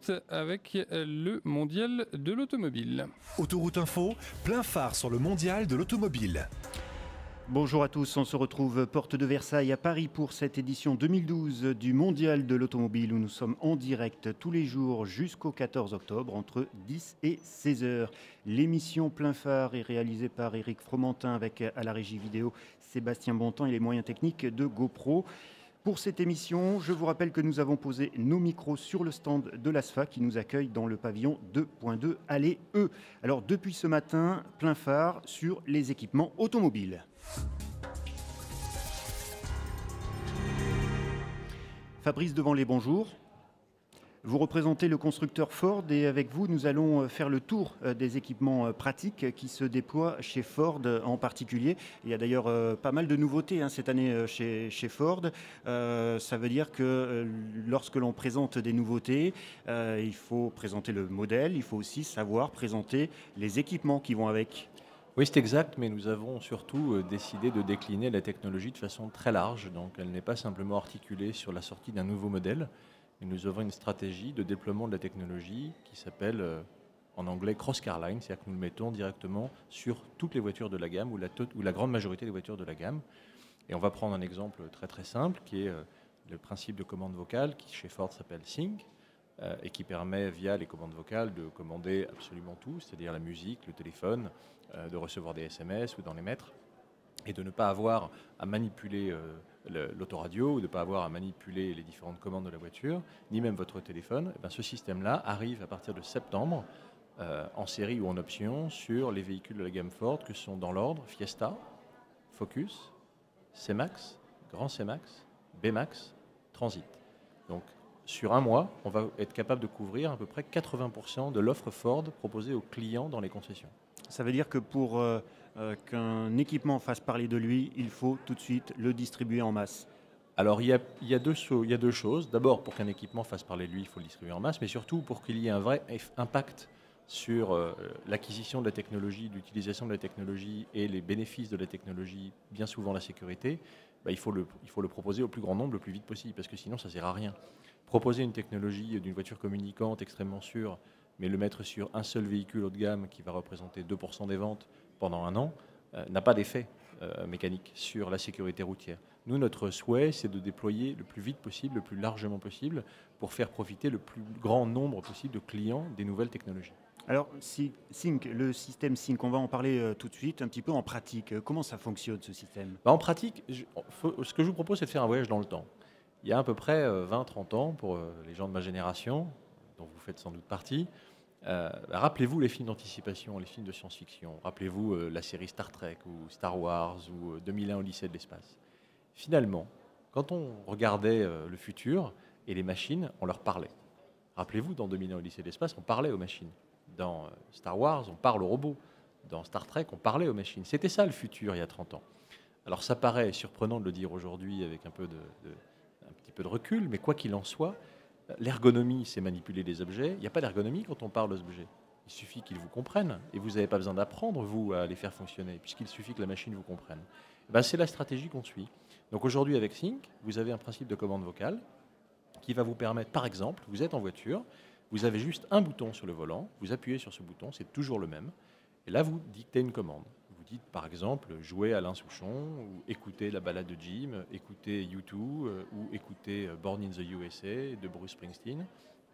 suite avec le mondial de l'automobile. Autoroute Info, plein phare sur le mondial de l'automobile. Bonjour à tous, on se retrouve porte de Versailles à Paris pour cette édition 2012 du Mondial de l'automobile où nous sommes en direct tous les jours jusqu'au 14 octobre entre 10 et 16 heures. L'émission Plein Phare est réalisée par Éric Fromentin avec à la régie vidéo Sébastien Bontemps et les moyens techniques de GoPro. Pour cette émission, je vous rappelle que nous avons posé nos micros sur le stand de l'ASFA qui nous accueille dans le pavillon 2.2 allée E. Alors depuis ce matin, plein phare sur les équipements automobiles. Fabrice Devanlay, bonjour. Vous représentez le constructeur Ford et avec vous, nous allons faire le tour des équipements pratiques qui se déploient chez Ford en particulier. Il y a d'ailleurs pas mal de nouveautés cette année chez Ford. Ça veut dire que lorsque l'on présente des nouveautés, il faut présenter le modèle, il faut aussi savoir présenter les équipements qui vont avec. Oui, c'est exact, mais nous avons surtout décidé de décliner la technologie de façon très large. Donc, elle n'est pas simplement articulée sur la sortie d'un nouveau modèle, mais nous avons une stratégie de déploiement de la technologie qui s'appelle en anglais cross-car line, c'est-à-dire que nous le mettons directement sur toutes les voitures de la gamme ou la grande majorité des voitures de la gamme. Et on va prendre un exemple très très simple qui est le principe de commande vocale qui chez Ford s'appelle Sync. Et qui permet, via les commandes vocales, de commander absolument tout, c'est-à-dire la musique, le téléphone, de recevoir des SMS ou d'en émettre, et de ne pas avoir à manipuler l'autoradio ou de ne pas avoir à manipuler les différentes commandes de la voiture, ni même votre téléphone. Et bien, ce système-là arrive à partir de septembre, en série ou en option, sur les véhicules de la gamme Ford, que sont dans l'ordre Fiesta, Focus, C-Max, Grand C-Max, B-Max, Transit. Donc, sur un mois, on va être capable de couvrir à peu près 80% de l'offre Ford proposée aux clients dans les concessions. Ça veut dire que pour qu'un équipement fasse parler de lui, il faut tout de suite le distribuer en masse. Alors, il y a deux choses. D'abord, pour qu'un équipement fasse parler de lui, il faut le distribuer en masse, mais surtout pour qu'il y ait un vrai impact sur l'acquisition de la technologie, l'utilisation de la technologie et les bénéfices de la technologie, bien souvent la sécurité, il faut le proposer au plus grand nombre le plus vite possible, parce que sinon ça ne sert à rien. Proposer une technologie d'une voiture communicante extrêmement sûre, mais le mettre sur un seul véhicule haut de gamme qui va représenter 2% des ventes pendant un an, n'a pas d'effet mécanique sur la sécurité routière. Nous, notre souhait, c'est de déployer le plus vite possible, le plus largement possible, pour faire profiter le plus grand nombre possible de clients des nouvelles technologies. Alors, Sync, le système Sync, on va en parler tout de suite, un petit peu en pratique. Comment ça fonctionne, ce système ? En pratique, ce que je vous propose, c'est de faire un voyage dans le temps. Il y a à peu près 20-30 ans, pour les gens de ma génération, dont vous faites sans doute partie, rappelez-vous les films d'anticipation, les films de science-fiction. Rappelez-vous la série Star Trek ou Star Wars ou 2001 Odyssée de l'espace. Finalement, quand on regardait le futur et les machines, on leur parlait. Rappelez-vous, dans 2001 Odyssée de l'espace, on parlait aux machines. Dans Star Wars, on parle aux robots. Dans Star Trek, on parlait aux machines. C'était ça le futur il y a 30 ans. Alors ça paraît surprenant de le dire aujourd'hui avec un petit peu de recul, mais quoi qu'il en soit, l'ergonomie, c'est manipuler des objets. Il n'y a pas d'ergonomie quand on parle aux objets. Il suffit qu'ils vous comprennent et vous n'avez pas besoin d'apprendre, vous, à les faire fonctionner, puisqu'il suffit que la machine vous comprenne. C'est la stratégie qu'on suit. Donc aujourd'hui, avec Sync, vous avez un principe de commande vocale qui va vous permettre, par exemple, vous êtes en voiture, vous avez juste un bouton sur le volant, vous appuyez sur ce bouton, c'est toujours le même, et là, vous dictez une commande. Vous dites, par exemple, jouez Alain Souchon, ou écoutez la balade de Jim, écoutez U2, ou écoutez Born in the USA de Bruce Springsteen,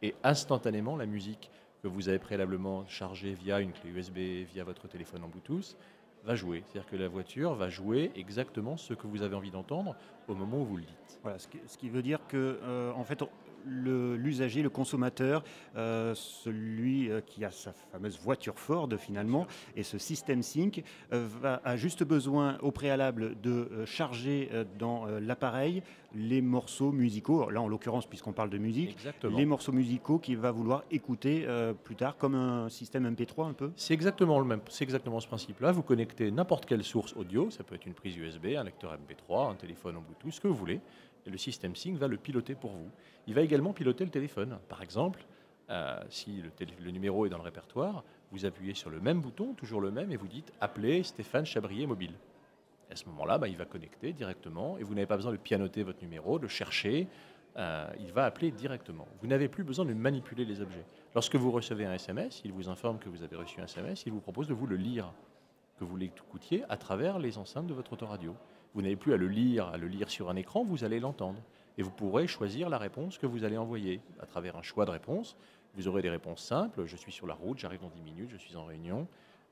et instantanément, la musique que vous avez préalablement chargée via une clé USB, via votre téléphone en Bluetooth, va jouer. C'est-à-dire que la voiture va jouer exactement ce que vous avez envie d'entendre au moment où vous le dites. Voilà, ce qui veut dire que, en fait, l'usager, le consommateur, celui qui a sa fameuse voiture Ford finalement, et ce système Sync a juste besoin au préalable de charger dans l'appareil les morceaux musicaux, là en l'occurrence puisqu'on parle de musique, Exactement. les morceaux musicaux qu'il va vouloir écouter plus tard comme un système MP3 un peu. C'est exactement le même, c'est exactement ce principe-là. Vous connectez n'importe quelle source audio, ça peut être une prise USB, un lecteur MP3, un téléphone en Bluetooth, ce que vous voulez, et le système Sync va le piloter pour vous. Il va également piloter le téléphone. Par exemple, si le numéro est dans le répertoire, vous appuyez sur le même bouton, toujours le même, et vous dites « Appelez Stéphane Chabrier mobile ». À ce moment-là, il va connecter directement, et vous n'avez pas besoin de pianoter votre numéro, de le chercher, il va appeler directement. Vous n'avez plus besoin de manipuler les objets. Lorsque vous recevez un SMS, il vous informe que vous avez reçu un SMS, il vous propose de vous le lire, que vous l'écoutiez à travers les enceintes de votre autoradio. Vous n'avez plus à le lire sur un écran, vous allez l'entendre. Et vous pourrez choisir la réponse que vous allez envoyer à travers un choix de réponse. Vous aurez des réponses simples, je suis sur la route, j'arrive dans 10 minutes, je suis en réunion.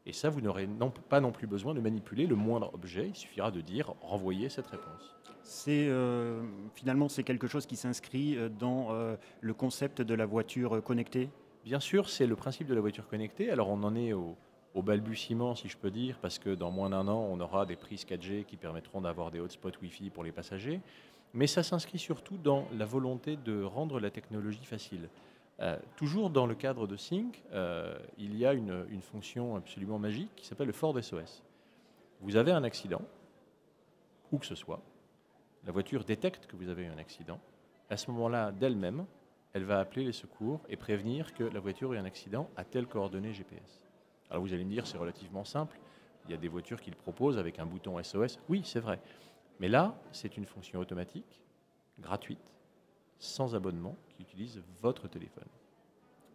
Et ça, vous n'aurez pas non plus besoin de manipuler le moindre objet, il suffira de dire « renvoyer cette réponse ». Finalement, c'est quelque chose qui s'inscrit dans le concept de la voiture connectée. Bien sûr, c'est le principe de la voiture connectée. Alors on en est au balbutiement, si je peux dire, parce que dans moins d'1 an, on aura des prises 4G qui permettront d'avoir des hotspots Wi-Fi pour les passagers. Mais ça s'inscrit surtout dans la volonté de rendre la technologie facile. Toujours dans le cadre de Sync, il y a une fonction absolument magique qui s'appelle le Ford SOS. Vous avez un accident, où que ce soit, la voiture détecte que vous avez eu un accident. À ce moment-là, d'elle-même, elle va appeler les secours et prévenir que la voiture a eu un accident à telle coordonnée GPS. Alors vous allez me dire, c'est relativement simple. Il y a des voitures qui le proposent avec un bouton SOS. Oui, c'est vrai. Mais là, c'est une fonction automatique, gratuite, sans abonnement, qui utilise votre téléphone.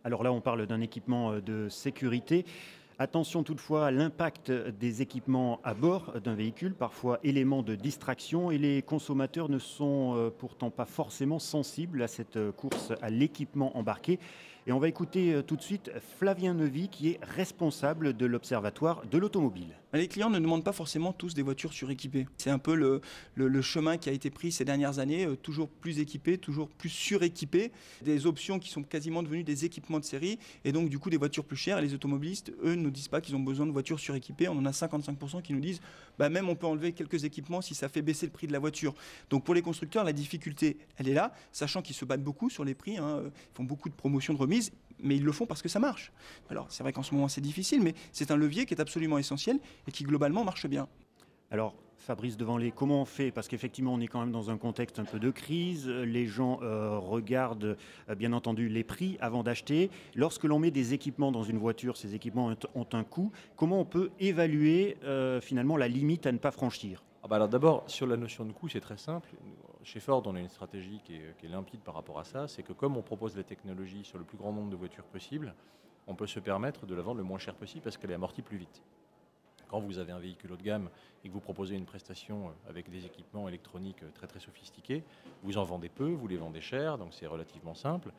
Alors là, on parle d'un équipement de sécurité. Attention toutefois à l'impact des équipements à bord d'un véhicule, parfois élément de distraction, et les consommateurs ne sont pourtant pas forcément sensibles à cette course à l'équipement embarqué. Et on va écouter tout de suite Flavien Neuvy, qui est responsable de l'Observatoire de l'automobile. Les clients ne demandent pas forcément tous des voitures suréquipées. C'est un peu le chemin qui a été pris ces dernières années, toujours plus équipé, toujours plus suréquipé. Des options qui sont quasiment devenues des équipements de série, et donc du coup des voitures plus chères. Et les automobilistes, eux, ne disent pas qu'ils ont besoin de voitures suréquipées. On en a 55% qui nous disent même on peut enlever quelques équipements si ça fait baisser le prix de la voiture. Donc pour les constructeurs, la difficulté, elle est là, sachant qu'ils se battent beaucoup sur les prix, Ils font beaucoup de promotions de remises, mais ils le font parce que ça marche. Alors c'est vrai qu'en ce moment c'est difficile, mais c'est un levier qui est absolument essentiel et qui globalement marche bien. Alors Fabrice Devanlé, comment on fait? Parce qu'effectivement on est quand même dans un contexte un peu de crise, les gens regardent bien entendu les prix avant d'acheter. Lorsque l'on met des équipements dans une voiture, ces équipements ont un coût. Comment on peut évaluer finalement la limite à ne pas franchir? Alors d'abord, sur la notion de coût, c'est très simple. Chez Ford, on a une stratégie qui est limpide par rapport à ça. C'est que comme on propose la technologie sur le plus grand nombre de voitures possible, on peut se permettre de la vendre le moins cher possible parce qu'elle est amortie plus vite. Quand vous avez un véhicule haut de gamme et que vous proposez une prestation avec des équipements électroniques très très sophistiqués, vous en vendez peu, vous les vendez cher, donc c'est relativement simple.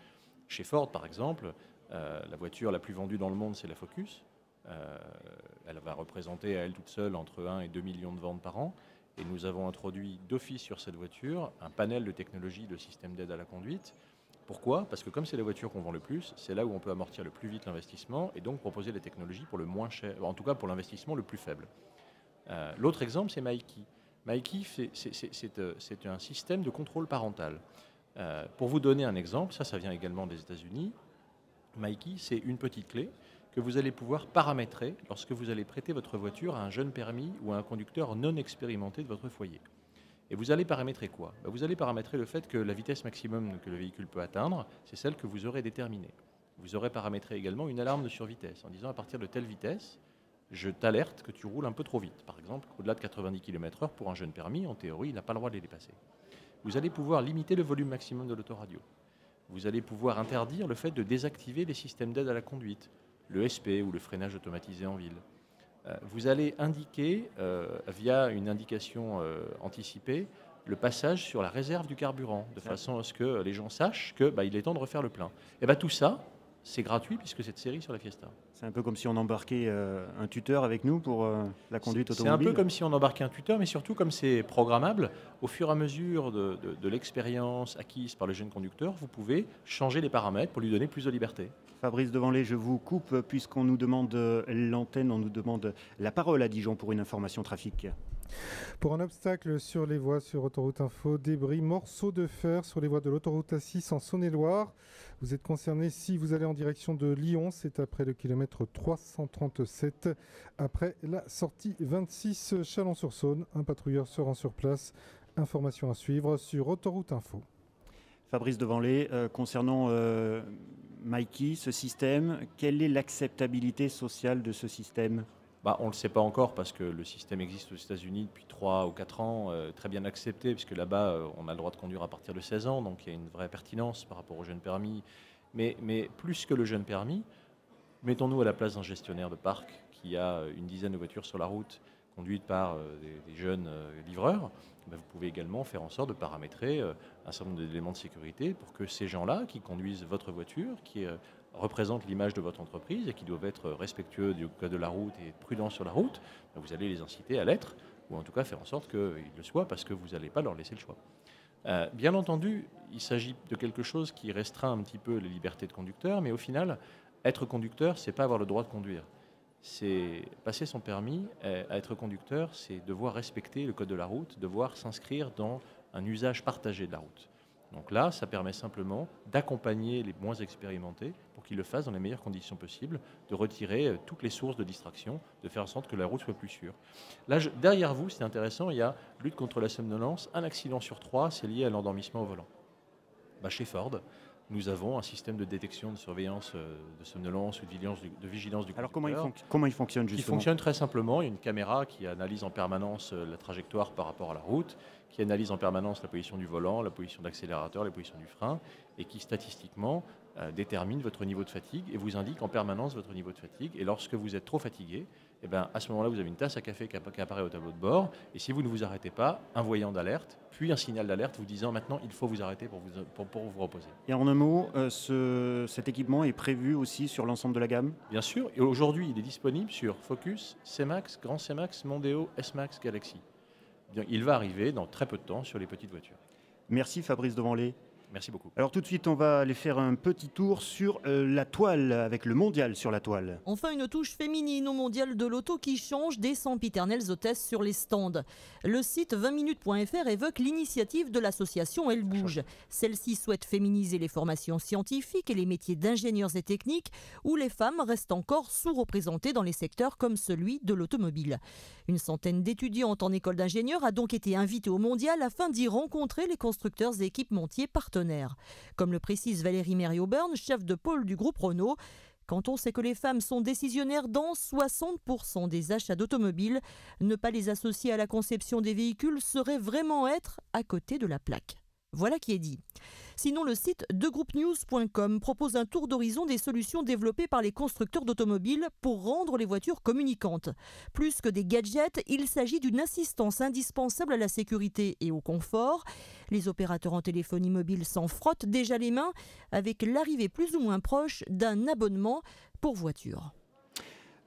Chez Ford, par exemple, la voiture la plus vendue dans le monde, c'est la Focus. Elle va représenter à elle toute seule entre 1 et 2 millions de ventes par an. Et nous avons introduit d'office sur cette voiture un panel de technologies de système d'aide à la conduite. Pourquoi? Parce que comme c'est la voiture qu'on vend le plus, c'est là où on peut amortir le plus vite l'investissement et donc proposer les technologies pour le moins cher, en tout cas pour l'investissement le plus faible. L'autre exemple, c'est Maïki. Maïki, c'est un système de contrôle parental. Pour vous donner un exemple, ça vient également des États-Unis. Maïki, c'est une petite clé que vous allez pouvoir paramétrer lorsque vous allez prêter votre voiture à un jeune permis ou à un conducteur non expérimenté de votre foyer. Et vous allez paramétrer quoi? Vous allez paramétrer le fait que la vitesse maximum que le véhicule peut atteindre, c'est celle que vous aurez déterminée. Vous aurez paramétré également une alarme de survitesse en disant à partir de telle vitesse, je t'alerte que tu roules un peu trop vite. Par exemple, au-delà de 90 km/h pour un jeune permis, en théorie, il n'a pas le droit de les dépasser. Vous allez pouvoir limiter le volume maximum de l'autoradio. Vous allez pouvoir interdire le fait de désactiver les systèmes d'aide à la conduite, le SP ou le freinage automatisé en ville. Vous allez indiquer, via une indication anticipée, le passage sur la réserve du carburant, de façon à ce que les gens sachent qu'il est temps de refaire le plein. Et tout ça, c'est gratuit puisque c'est de série sur la Fiesta. C'est un peu comme si on embarquait un tuteur avec nous pour la conduite automobile. C'est un peu comme si on embarquait un tuteur, mais surtout comme c'est programmable, au fur et à mesure de l'expérience acquise par le jeune conducteur, vous pouvez changer les paramètres pour lui donner plus de liberté. Fabrice Devanlé, je vous coupe puisqu'on nous demande l'antenne, on nous demande la parole à Dijon pour une information trafic. Pour un obstacle sur les voies sur Autoroute Info, débris, morceaux de fer sur les voies de l'autoroute A6 en Saône-et-Loire. Vous êtes concerné si vous allez en direction de Lyon, c'est après le kilomètre 337, après la sortie 26 Chalon-sur-Saône. Un patrouilleur se rend sur place. Information à suivre sur Autoroute Info. Fabrice Devanlé, concernant Maïki, ce système, quelle est l'acceptabilité sociale de ce système ? On ne le sait pas encore parce que le système existe aux États-Unis depuis 3 ou 4 ans, très bien accepté, puisque là-bas, on a le droit de conduire à partir de 16 ans, donc il y a une vraie pertinence par rapport au jeune permis. Mais plus que le jeune permis, mettons-nous à la place d'un gestionnaire de parc qui a une dizaine de voitures sur la route, conduites par des jeunes livreurs. Vous pouvez également faire en sorte de paramétrer un certain nombre d'éléments de sécurité pour que ces gens-là qui conduisent votre voiture, qui représentent l'image de votre entreprise et qui doivent être respectueux du code de la route et prudents sur la route, vous allez les inciter à l'être, ou en tout cas faire en sorte qu'ils le soient parce que vous n'allez pas leur laisser le choix. Bien entendu, il s'agit de quelque chose qui restreint un petit peu les libertés de conducteur, mais au final, être conducteur, c'est pas avoir le droit de conduire. C'est passer son permis à être conducteur, c'est devoir respecter le code de la route, devoir s'inscrire dans un usage partagé de la route. Donc là, ça permet simplement d'accompagner les moins expérimentés pour qu'ils le fassent dans les meilleures conditions possibles, de retirer toutes les sources de distraction, de faire en sorte que la route soit plus sûre. Là, derrière vous, c'est intéressant, il y a lutte contre la somnolence. Un accident sur 3, c'est lié à l'endormissement au volant. Chez Ford, nous avons un système de détection, de surveillance de somnolence ou de vigilance du conducteur. Alors comment il fonctionne justement ? Il fonctionne très simplement. Il y a une caméra qui analyse en permanence la trajectoire par rapport à la route, qui analyse en permanence la position du volant, la position d'accélérateur, la position du frein, et qui statistiquement détermine votre niveau de fatigue et vous indique en permanence votre niveau de fatigue. Et lorsque vous êtes trop fatigué, à ce moment-là, vous avez une tasse à café qui apparaît au tableau de bord. Et si vous ne vous arrêtez pas, un voyant d'alerte, puis un signal d'alerte vous disant maintenant il faut vous arrêter pour vous reposer. Et en un mot, cet équipement est prévu aussi sur l'ensemble de la gamme ? Bien sûr. Et aujourd'hui, il est disponible sur Focus, C-Max, Grand C-Max, Mondeo, S-Max, Galaxy. Il va arriver dans très peu de temps sur les petites voitures. Merci Fabrice Devanlé. Merci beaucoup. Alors tout de suite, on va aller faire un petit tour sur la toile, avec le mondial sur la toile. Enfin, une touche féminine au mondial de l'auto qui change des sempiternelles hôtesses sur les stands. Le site 20minutes.fr évoque l'initiative de l'association Elle Bouge. Celle-ci souhaite féminiser les formations scientifiques et les métiers d'ingénieurs et techniques où les femmes restent encore sous-représentées dans les secteurs comme celui de l'automobile. Une centaine d'étudiantes en école d'ingénieurs a donc été invitée au mondial afin d'y rencontrer les constructeurs et équipementiers partenaires. Comme le précise Valérie Mériauberne, chef de pôle du groupe Renault, quand on sait que les femmes sont décisionnaires dans 60% des achats d'automobiles, ne pas les associer à la conception des véhicules serait vraiment être à côté de la plaque. Voilà qui est dit. Sinon, le site degroupnews.com propose un tour d'horizon des solutions développées par les constructeurs d'automobiles pour rendre les voitures communicantes. Plus que des gadgets, il s'agit d'une assistance indispensable à la sécurité et au confort. Les opérateurs en téléphonie mobile s'en frottent déjà les mains avec l'arrivée plus ou moins proche d'un abonnement pour voiture.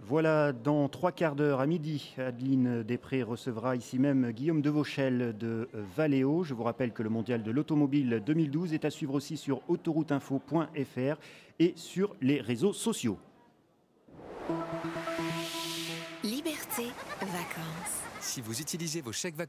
Voilà, dans 3/4 d'heure à midi, Adeline Després recevra ici même Guillaume Devauchel de Valeo. Je vous rappelle que le mondial de l'automobile 2012 est à suivre aussi sur autorouteinfo.fr et sur les réseaux sociaux. Liberté, vacances. Si vous utilisez vos chèques vacances,